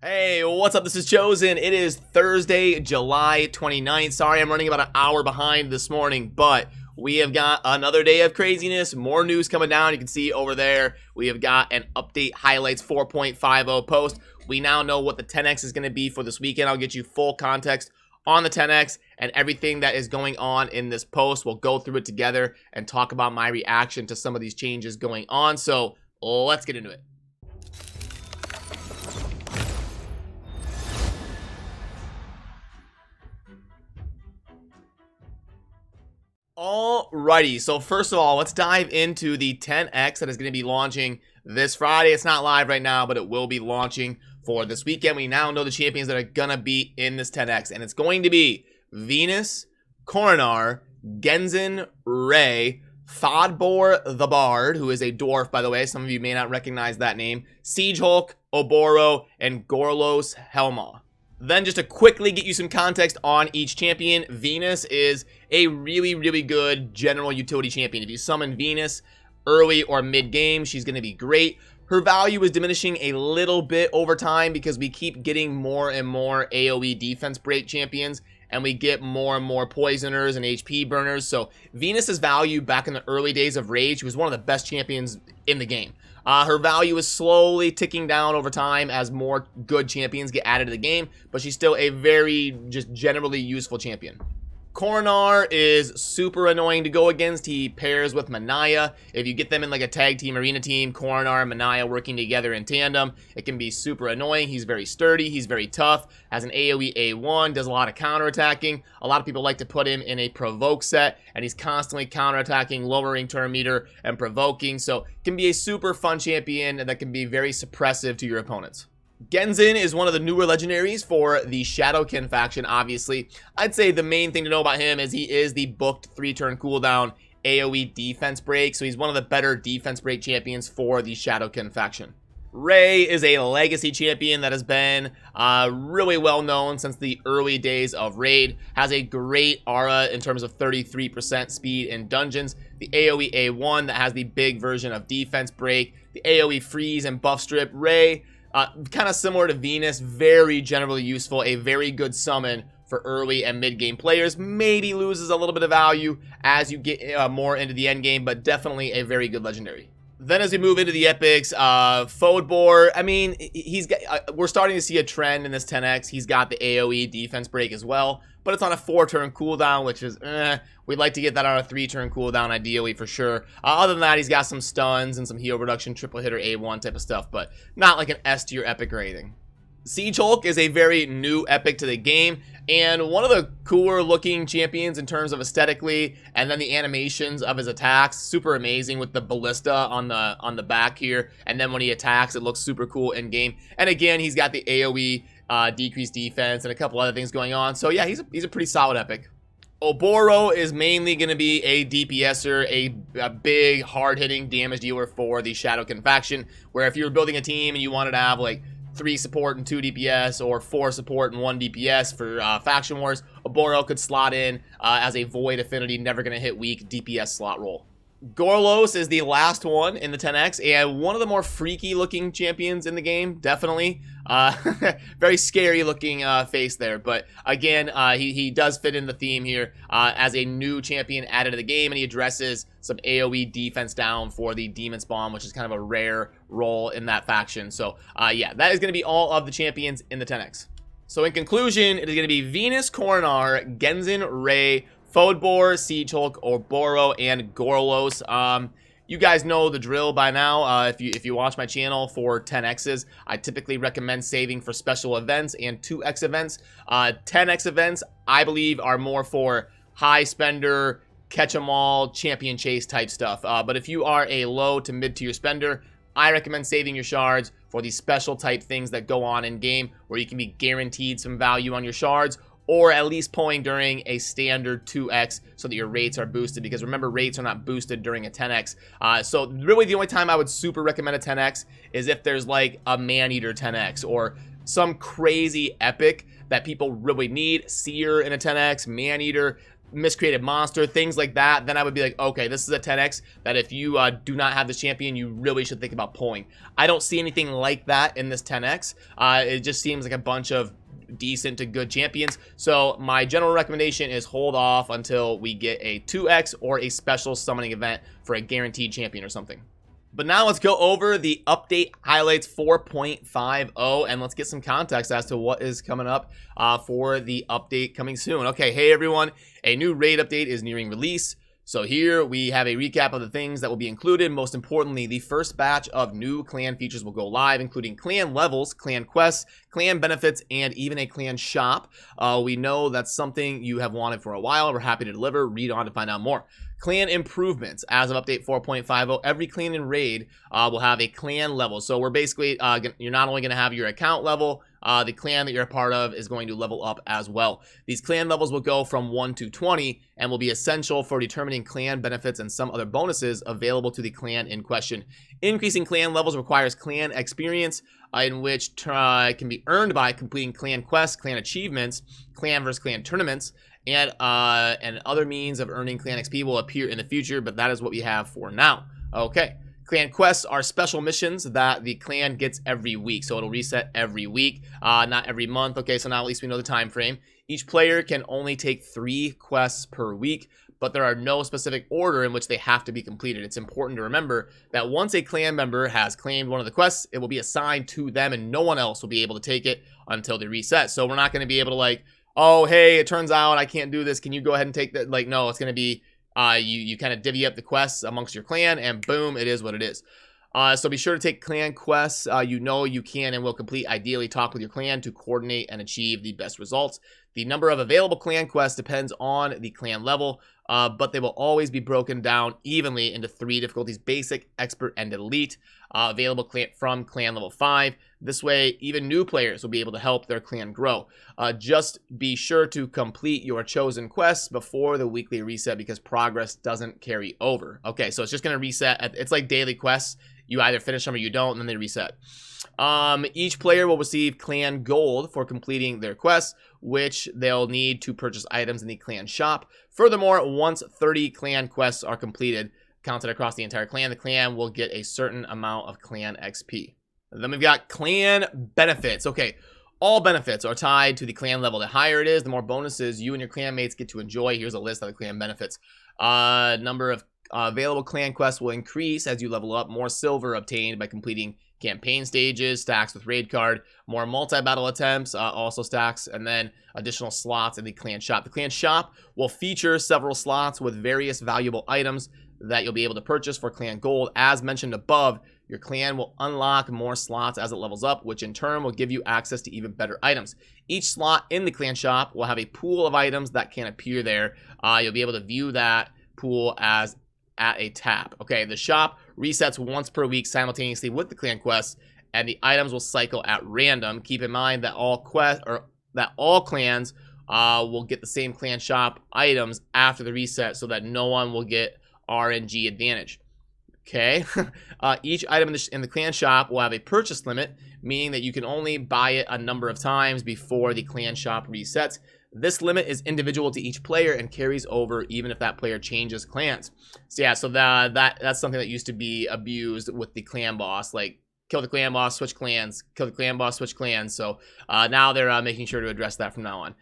Hey, what's up? This is Chosen. It is Thursday, July 29th. Sorry, I'm running about an hour behind this morning, but we have got another day of craziness. More news coming down. You can see over there, we have got an update highlights 4.50 post. We now know what the 10X is going to be for this weekend. I'll get you full context on the 10X and everything that is going on in this post. We'll go through it together and talk about my reaction to some of these changes going on. So let's get into it. Alrighty, so first of all, let's dive into the 10X that is going to be launching this Friday. It's not live right now, but it will be launching for this weekend. We now know the champions that are going to be in this 10X, and it's going to be Venus, Coronar, Genzen, Ray, Fodbor the Bard, who is a dwarf, by the way. Some of you may not recognize that name. Siege Hulk, Oboro, and Gorlos Helma. Then just to quickly get you some context on each champion, Venus is a really good general utility champion. If you summon Venus early or mid-game, she's going to be great. Her value is diminishing a little bit over time because we keep getting more and more AoE defense break champions, and we get more and more poisoners and HP burners. So Venus's value back in the early days of Raid, she was one of the best champions in the game. Her value is slowly ticking down over time as more good champions get added to the game, but she's still a very just generally useful champion. Coronar is super annoying to go against. He pairs with Manaya. If you get them in like a tag team arena team, Coronar and Manaya working together in tandem, it can be super annoying. He's very sturdy, he's very tough, has an AoE A1, does a lot of counterattacking. A lot of people like to put him in a provoke set, and he's constantly counterattacking, lowering turn meter, and provoking. So can be a super fun champion that can be very suppressive to your opponents. Genzen is one of the newer legendaries for the Shadowkin faction, obviously. I'd say the main thing to know about him is he is the booked 3-turn cooldown AoE defense break, so he's one of the better defense break champions for the Shadowkin faction. Ray is a legacy champion that has been really well known since the early days of Raid. Has a great aura in terms of 33% speed in dungeons. The AoE A1 that has the big version of defense break. The AoE freeze and buff strip. Ray, kind of similar to Venus, very generally useful, a very good summon for early and mid-game players. Maybe loses a little bit of value as you get more into the end game, but definitely a very good legendary. Then as we move into the epics, Fodbor, I mean, he's got, we're starting to see a trend in this 10X. He's got the AoE defense break as well, but it's on a 4-turn cooldown, which is, we'd like to get that on a 3-turn cooldown, ideally, for sure. Other than that, he's got some stuns and some heal reduction, triple hitter A1 type of stuff, but not like an S tier epic or anything. Siege Hulk is a very new epic to the game, and one of the cooler looking champions in terms of aesthetically, and then the animations of his attacks, super amazing with the ballista on the back here, and then when he attacks, it looks super cool in game. And again, he's got the AoE decreased defense and a couple other things going on. So yeah, he's a pretty solid epic. Oboro is mainly going to be a DPSer, a big hard-hitting damage dealer for the Shadowkin faction, where if you were building a team and you wanted to have like 3 support and 2 DPS, or 4 support and 1 DPS for Faction Wars, Oboro could slot in as a Void Affinity, never going to hit weak DPS slot role. Gorlos is the last one in the 10X, and one of the more freaky looking champions in the game, definitely. Very scary looking face there, but again, he does fit in the theme here as a new champion added to the game, and he addresses some AoE defense down for the Demon Spawn, which is kind of a rare role in that faction. So yeah, that is going to be all of the champions in the 10X. So in conclusion, it is going to be Venus, Coronar, Genzen, Ray, Fodbor, Siege Hulk, Oboro, and Gorlos. You guys know the drill by now. If you watch my channel for 10Xs, I typically recommend saving for special events and 2X events. 10X events, I believe, are more for high spender, catch 'em all, champion chase type stuff. But if you are a low to mid tier spender, I recommend saving your shards for these special type things that go on in game, where you can be guaranteed some value on your shards, or at least pulling during a standard 2X so that your rates are boosted, because remember, rates are not boosted during a 10X. So really the only time I would super recommend a 10X is if there's like a Man-Eater 10X or some crazy epic that people really need. Seer in a 10X, Man-Eater, miscreated monster, things like that, then I would be like, okay, this is a 10x that if you do not have this champion, you really should think about pulling. I don't see anything like that in this 10x. It just seems like a bunch of decent to good champions. So my general recommendation is hold off until we get a 2x or a special summoning event for a guaranteed champion or something. But now let's go over the update highlights 4.50 and let's get some context as to what is coming up for the update coming soon. Okay, hey everyone, a new raid update is nearing release. So here we have a recap of the things that will be included. Most importantly, the first batch of new clan features will go live, including clan levels, clan quests, clan benefits, and even a clan shop. We know that's something you have wanted for a while. We're happy to deliver. Read on to find out more. Clan improvements. As of update 4.50, every clan in raid will have a clan level. So we're basically, you're not only going to have your account level, the clan that you're a part of is going to level up as well. These clan levels will go from 1 to 20 and will be essential for determining clan benefits and some other bonuses available to the clan in question. Increasing clan levels requires clan experience, in which can be earned by completing clan quests, clan achievements, clan versus clan tournaments, and other means of earning clan XP will appear in the future, but that is what we have for now. Okay. Clan quests are special missions that the clan gets every week, so it'll reset every week, not every month. Okay, so now at least we know the time frame. Each player can only take 3 quests per week, but there are no specific order in which they have to be completed. It's important to remember that once a clan member has claimed one of the quests, it will be assigned to them and no one else will be able to take it until they reset. So we're not going to be able to like, oh, hey, it turns out I can't do this. Can you go ahead and take that? Like, no, it's going to be you kind of divvy up the quests amongst your clan, and boom, it is what it is. So be sure to take clan quests you know you can and will complete. Ideally, talk with your clan to coordinate and achieve the best results. The number of available clan quests depends on the clan level, but they will always be broken down evenly into 3 difficulties: basic, expert, and elite. Available from clan level 5. This way, even new players will be able to help their clan grow. Just be sure to complete your chosen quests before the weekly reset because progress doesn't carry over. Okay, so it's just going to reset. It's like daily quests. You either finish them or you don't, and then they reset. Each player will receive clan gold for completing their quests, which they'll need to purchase items in the clan shop. Furthermore, once 30 clan quests are completed, counted across the entire clan, the clan will get a certain amount of clan XP. Then we've got clan benefits. Okay, all benefits are tied to the clan level. The higher it is, the more bonuses you and your clan mates get to enjoy. Here's a list of the clan benefits. Number of available clan quests will increase as you level up. More silver obtained by completing campaign stages, stacks with raid card, more multi-battle attempts, also stacks, and then additional slots in the clan shop. The clan shop will feature several slots with various valuable items that you'll be able to purchase for clan gold. As mentioned above, your clan will unlock more slots as it levels up, which in turn will give you access to even better items. Each slot in the clan shop will have a pool of items that can appear there. You'll be able to view that pool as at a tap. Okay, the shop resets once per week simultaneously with the clan quests, and the items will cycle at random. Keep in mind that all clans will get the same clan shop items after the reset, so that no one will get RNG advantage. Okay, each item in the clan shop will have a purchase limit, meaning that you can only buy it a number of times before the clan shop resets. This limit is individual to each player and carries over even if that player changes clans. So yeah, so that's something that used to be abused with the clan boss, like kill the clan boss, switch clans, kill the clan boss, switch clans. So now they're making sure to address that from now on.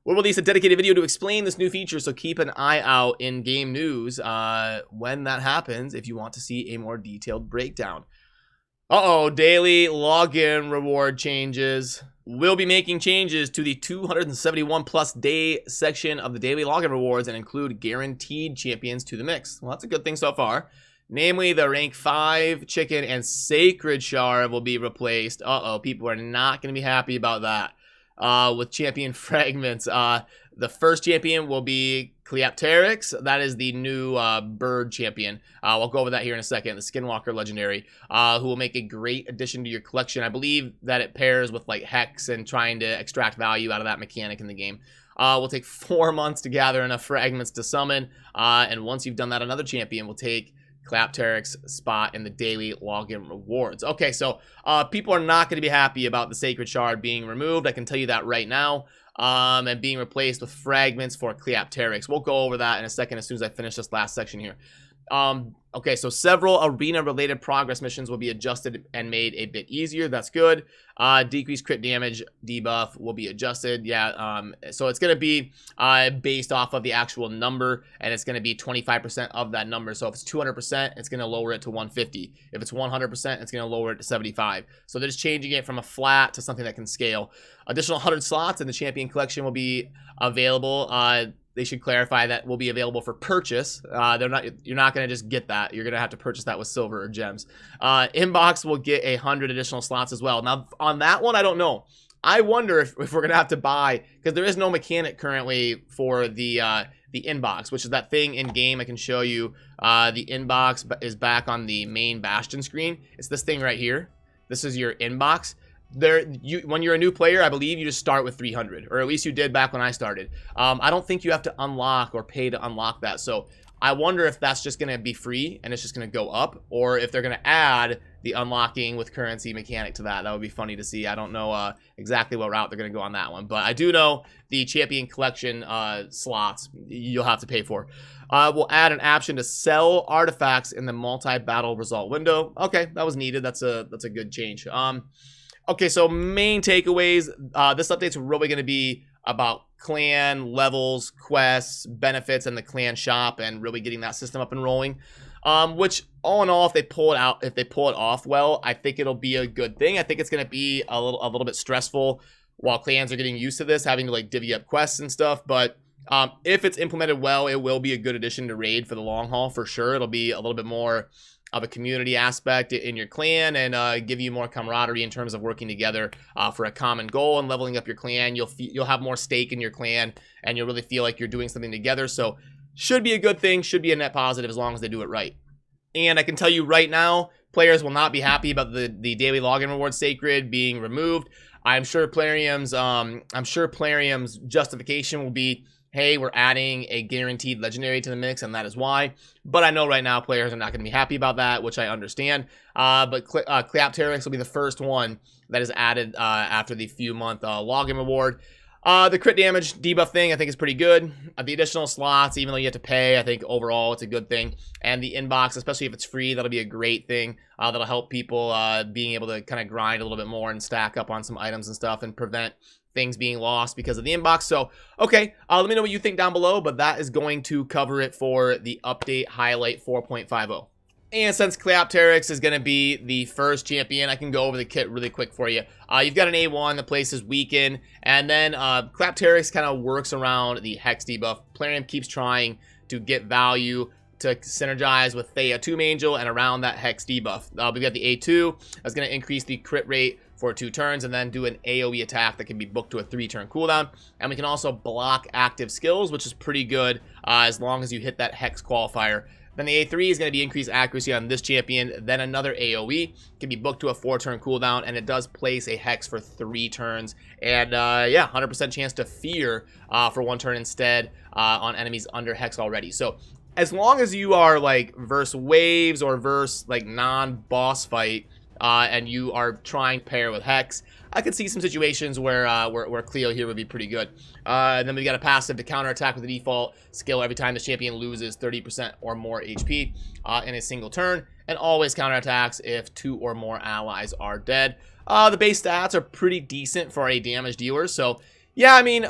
We'll release a dedicated video to explain this new feature, so keep an eye out in game news when that happens if you want to see a more detailed breakdown. Daily login reward changes. We'll be making changes to the 271 plus day section of the daily login rewards and include guaranteed champions to the mix. Well, that's a good thing so far. Namely, the rank 5 chicken and sacred shard will be replaced. People are not going to be happy about that. With champion fragments. The first champion will be Cleopteryx. That is the new bird champion. We'll go over that here in a second. The Skinwalker Legendary, who will make a great addition to your collection. I believe that it pairs with like Hex and trying to extract value out of that mechanic in the game. Will take 4 months to gather enough fragments to summon. And once you've done that, another champion will take Clapteryx spot in the daily login rewards. Okay, so people are not going to be happy about the Sacred Shard being removed. I can tell you that right now. And being replaced with fragments for Clapteryx. We'll go over that in a second as soon as I finish this last section here. Okay, so several arena-related progress missions will be adjusted and made a bit easier. That's good. Decreased crit damage debuff will be adjusted. Yeah, so it's going to be based off of the actual number, and it's going to be 25% of that number. So if it's 200%, it's going to lower it to 150. If it's 100%, it's going to lower it to 75. So they're just changing it from a flat to something that can scale. Additional 100 slots in the champion collection will be available. They should clarify that will be available for purchase. You're not going to just get that. You're going to have to purchase that with silver or gems. Inbox will get 100 additional slots as well. Now, on that one, I don't know. I wonder if we're going to have to buy, because there is no mechanic currently for the inbox, which is that thing in game. I can show you. The inbox is back on the main Bastion screen. It's this thing right here. This is your inbox. When you're a new player, I believe you just start with 300, or at least you did back when I started. I don't think you have to unlock or pay to unlock that. So I wonder if that's just going to be free and it's just going to go up, or if they're going to add the unlocking with currency mechanic to that. That would be funny to see. I don't know exactly what route they're going to go on that one, but I do know the champion collection slots you'll have to pay for. We'll add an option to sell artifacts in the multi-battle result window. Okay, that was needed. That's a good change. Okay, so main takeaways. This update's really going to be about clan levels, quests, benefits, and the clan shop, and really getting that system up and rolling. Which, all in all, if they pull it off well, I think it'll be a good thing. I think it's going to be a little bit stressful while clans are getting used to this, having to like divvy up quests and stuff. But if it's implemented well, it will be a good addition to Raid for the long haul for sure. It'll be a little bit more of a community aspect in your clan, and give you more camaraderie in terms of working together for a common goal and leveling up your clan. You'll have more stake in your clan, and you'll really feel like you're doing something together. So should be a good thing, should be a net positive as long as they do it right. And I can tell you right now, players will not be happy about the daily login reward Sacred being removed. I'm sure Plarium's justification will be, hey, we're adding a guaranteed legendary to the mix, and that is why. But I know right now players are not going to be happy about that, which I understand. But Clapteryx will be the first one that is added after the few-month login reward. The crit damage debuff thing I think is pretty good. The additional slots, even though you have to pay, I think overall it's a good thing. And the inbox, especially if it's free, that'll be a great thing. That'll help people being able to kind of grind a little bit more and stack up on some items and stuff and prevent things being lost because of the inbox. So, okay, let me know what you think down below, but that is going to cover it for the update highlight 4.50. And since Clapteryx is going to be the first champion, I can go over the kit really quick for you. You've got an A1, the place is weakened, and then Clapteryx kind of works around the Hex debuff. Plarium keeps trying to get value to synergize with Thea Tomb Angel and around that Hex debuff. We've got the A2, that's going to increase the crit rate for 2 turns, and then do an AoE attack that can be booked to a 3-turn cooldown. And we can also block active skills, which is pretty good as long as you hit that Hex qualifier. Then the A3 is going to be increased accuracy on this champion. Then another AoE can be booked to a 4-turn cooldown, and it does place a Hex for 3 turns. And yeah, 100% chance to fear for 1 turn instead on enemies under Hex already. So as long as you are like verse waves or verse like non-boss fight, and you are trying to pair with Hex, I could see some situations where Cleo here would be pretty good. And then we've got a passive to counterattack with the default skill every time the champion loses 30% or more HP in a single turn, and always counterattacks if 2 or more allies are dead. The base stats are pretty decent for a damage dealer, so yeah, I mean,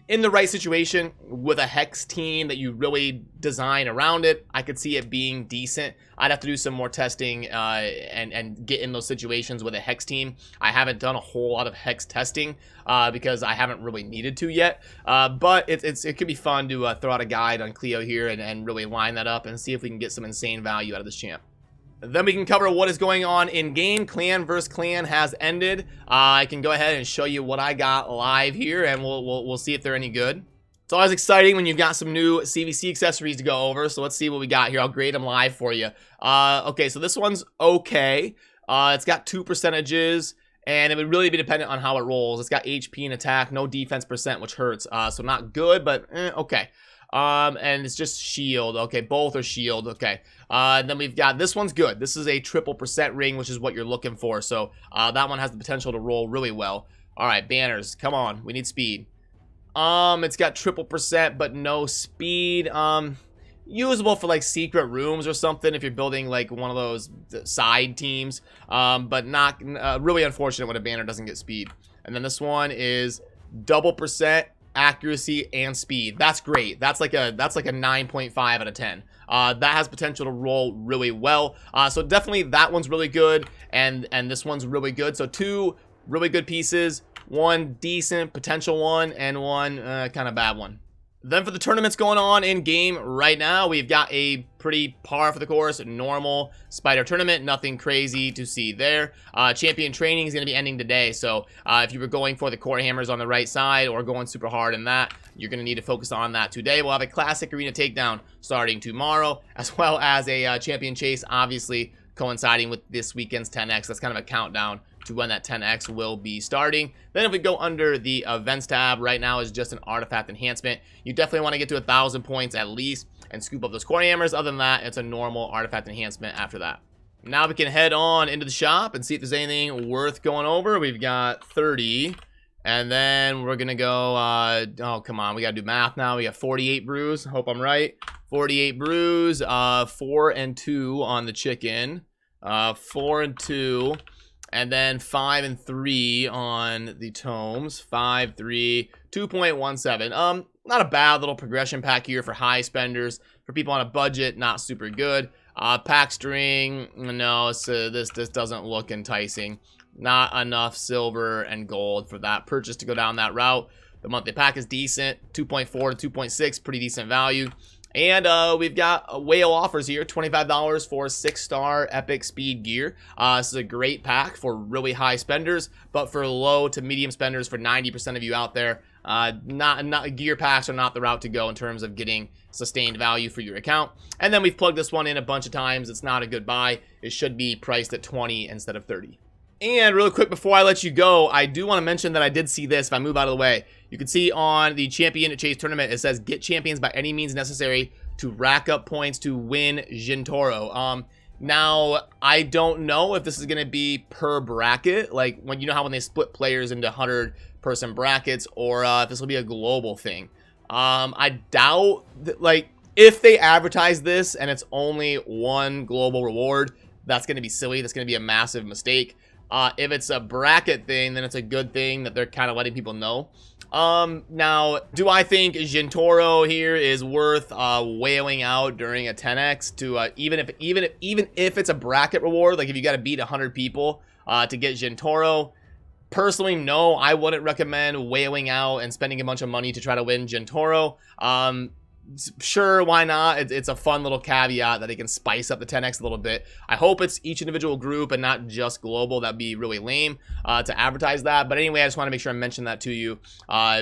in the right situation with a Hex team that you really design around it, I could see it being decent. I'd have to do some more testing and get in those situations with a Hex team. I haven't done a whole lot of Hex testing because I haven't really needed to yet. But it could be fun to throw out a guide on Cleo here and really line that up and see if we can get some insane value out of this champ. Then we can cover what is going on in game. Clan versus clan has ended. I can go ahead and show you what I got live here, and we'll see if they're any good. It's always exciting when you've got some new CVC accessories to go over. So let's see what we got here. I'll grade them live for you. Okay, so this one's okay. It's got 2 percentages, and it would really be dependent on how it rolls. It's got HP and attack, no defense percent, which hurts. So not good, but okay. And it's just shield. Okay, both are shield. Okay. And then we've got, this one's good. This is a 3% ring, which is what you're looking for. So that one has the potential to roll really well. All right, banners, come on, we need speed. It's got 3%, but no speed. Usable for like secret rooms or something if you're building like one of those side teams. But not really unfortunate when a banner doesn't get speed. And then this one is double percent accuracy and speed. That's great. That's like a 9.5 out of 10. That has potential to roll really well. So definitely that one's really good, and this one's really good. So two really good pieces, one decent potential one, and one kind of bad one. Then for the tournaments going on in game right now, we've got a pretty par for the course, normal spider tournament, nothing crazy to see there. Champion training is going to be ending today, so if you were going for the core hammers on the right side or going super hard in that, you're going to need to focus on that today. We'll have a classic arena takedown starting tomorrow, as well as a champion chase, obviously coinciding with this weekend's 10X. That's kind of a countdown to when that 10X will be starting. Then if we go under the events tab, right now is just an artifact enhancement. You definitely want to get to 1,000 points at least and scoop up those core hammers. Other than that, it's a normal artifact enhancement after that. Now we can head on into the shop and see if there's anything worth going over. We've got 30, and then we're gonna go, oh come on, we gotta do math now. We got 48 brews, hope I'm right. 48 brews, 4 and 2 on the chicken, 4 and 2. And then 5 and 3 on the tomes. 5, 3, 2.17. Not a bad little progression pack here for high spenders. For people on a budget, not super good. Pack string, no, so this doesn't look enticing. Not enough silver and gold for that purchase to go down that route. The monthly pack is decent. 2.4 to 2.6, pretty decent value. And we've got whale offers here, $25 for 6-star epic speed gear. This is a great pack for really high spenders, but for low to medium spenders, for 90% of you out there, not gear packs are not the route to go in terms of getting sustained value for your account. And then we've plugged this one in a bunch of times. It's not a good buy. It should be priced at 20 instead of 30. And really quick before I let you go, I do want to mention that I did see this. If I move out of the way, you can see on the Champion Chase tournament, it says get champions by any means necessary to rack up points to win Gentoro. Now, I don't know if this is going to be per bracket, like when you know how when they split players into 100-person brackets, or if this will be a global thing. I doubt that, like, if they advertise this and it's only one global reward, that's going to be silly. That's going to be a massive mistake. If it's a bracket thing, then it's a good thing that they're kind of letting people know. Now, do I think Gentoro here is worth whaling out during a 10X to even if it's a bracket reward, like if you got to beat 100 people to get Gentoro? Personally, no, I wouldn't recommend whaling out and spending a bunch of money to try to win Gentoro. Sure, why not? It's a fun little caveat that they can spice up the 10X a little bit. I hope it's each individual group and not just global. That'd be really lame to advertise that. But anyway, I just want to make sure I mention that to you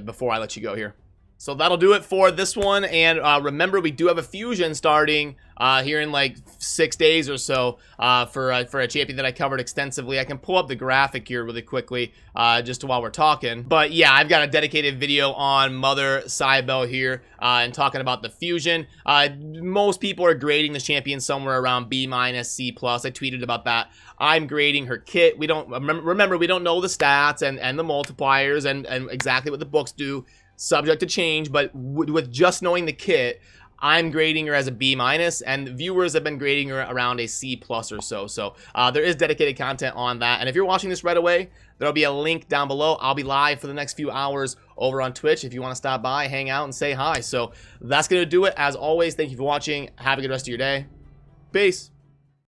before I let you go here. So that'll do it for this one. And remember, we do have a fusion starting here in like 6 days or so for a champion that I covered extensively. I can pull up the graphic here really quickly just while we're talking. But yeah, I've got a dedicated video on Mother Cybele here and talking about the fusion. Most people are grading the champion somewhere around B-, C+. I tweeted about that. I'm grading her kit. We don't remember, we don't know the stats and the multipliers and exactly what the books do. Subject to change, but with just knowing the kit, I'm grading her as a B-, and viewers have been grading her around a C+ or so. So there is dedicated content on that. And if you're watching this right away, there'll be a link down below. I'll be live for the next few hours over on Twitch if you want to stop by, hang out, and say hi. So that's going to do it. As always, thank you for watching. Have a good rest of your day. Peace.